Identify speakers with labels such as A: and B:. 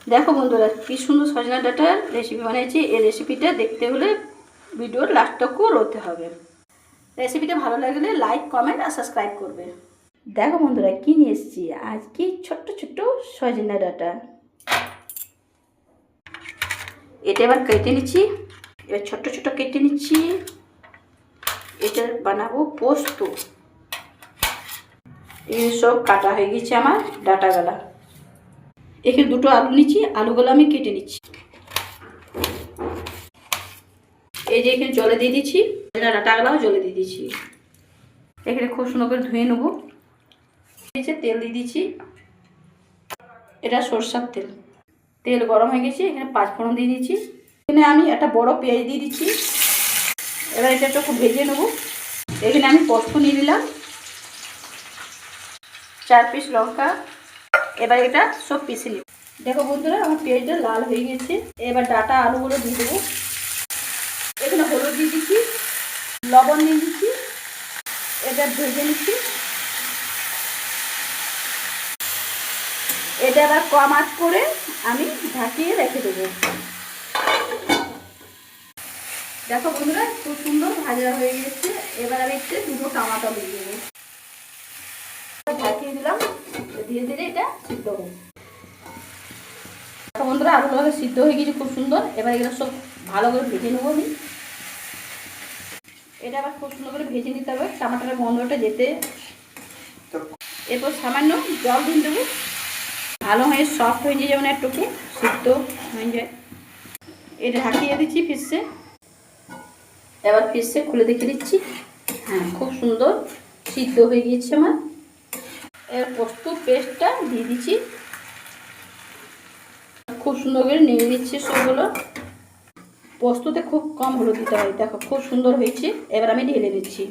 A: দেখো বন্ধুরা কি সুন্দর সজনা ডাঁটার রেসিপি বানিয়েছি। এই রেসিপিটা দেখতে হলে ভিডিওর লাস্টটুকু রতে হবে। রেসিপিটা ভালো লাগলে লাইক কমেন্ট আর সাবস্ক্রাইব করবে। দেখো বন্ধুরা কি নিয়ে এসেছি আজকে, ছোট্ট ছোট্ট সজনা ডাঁটা। এটা এবার কেটে নিচ্ছি, এবার ছোট্ট ছোট্ট কেটে নিচ্ছি। এটা বানাবো পোস্ত। এই সব কাটা হয়ে গেছে আমার ডাঁটাগুলা। এখানে দুটো আলু নিচ্ছি, আলুগুলো আমি কেটে নিচ্ছি। এই যে এখানে জলে দিয়ে দিচ্ছি, ডাঁটাগুলাও জলে দিয়ে দিচ্ছি। এখানে খুব সুন্দর করে ধুয়ে নেবো। তেল দিয়ে দিচ্ছি, এটা সরষের তেল। তেল গরম হয়ে গেছে, এখানে 5 ফোড়ন দিয়ে দিচ্ছি। এখানে আমি একটা বড় পেঁয়াজ দিয়ে দিচ্ছি। এবার এটা একটু ভেজে নেবো। এখানে আমি পোস্ত নিয়ে নিলাম, 4 পিস লঙ্কা। এবার এটা সব পিষে নিব। দেখো বন্ধুরা আমার পেঁয়াজটা লাল হয়ে গেছে। এবার ডাঁটা আলুগুলো দিয়ে দেবো। এখানে হলুদ দিয়ে দিচ্ছি, লবণ দিয়ে দিচ্ছি। এটা ভেজে নিচ্ছি। এটা আবার কম আঁচ করে আমি ঢাকিয়ে রেখে দেবো। দেখো বন্ধুরা খুব সুন্দর ভাজা হয়ে গেছে। এবার আমি একটু দুটো টমেটো দিয়ে দেবো। ঢাকিয়ে দিলাম, ধীরে ধীরে এটা সিদ্ধ হবে। দেখো বন্ধুরা আলুগুলো সিদ্ধ হয়ে গেছে খুব সুন্দর। এবার এগুলো সব ভালো করে ভেজে নেবো আমি। এটা আবার খুব সুন্দর করে ভেজে নিতে হবে, টমেটোর গন্ধটা যেতে। এরপর সামান্য জল দিয়ে দেবো, ভালো হয়ে সফট হয়ে যায়, যেমন একটুকু সিদ্ধ হয়ে যায়। এটা ঢাকিয়ে দিচ্ছি ফিসে। এবার ফিসে খুলে দেখে দিচ্ছি। হ্যাঁ খুব সুন্দর সিদ্ধ হয়ে গিয়েছে আমার। এবার পোস্ত পেস্টটা দিয়ে দিচ্ছি, খুব সুন্দর করে নেড়ে দিচ্ছি সবগুলো। পোস্ততে খুব কম হলুদ দিতে হয়। দেখো খুব সুন্দর হয়েছে। এবার আমি ঢেলে নিচ্ছি।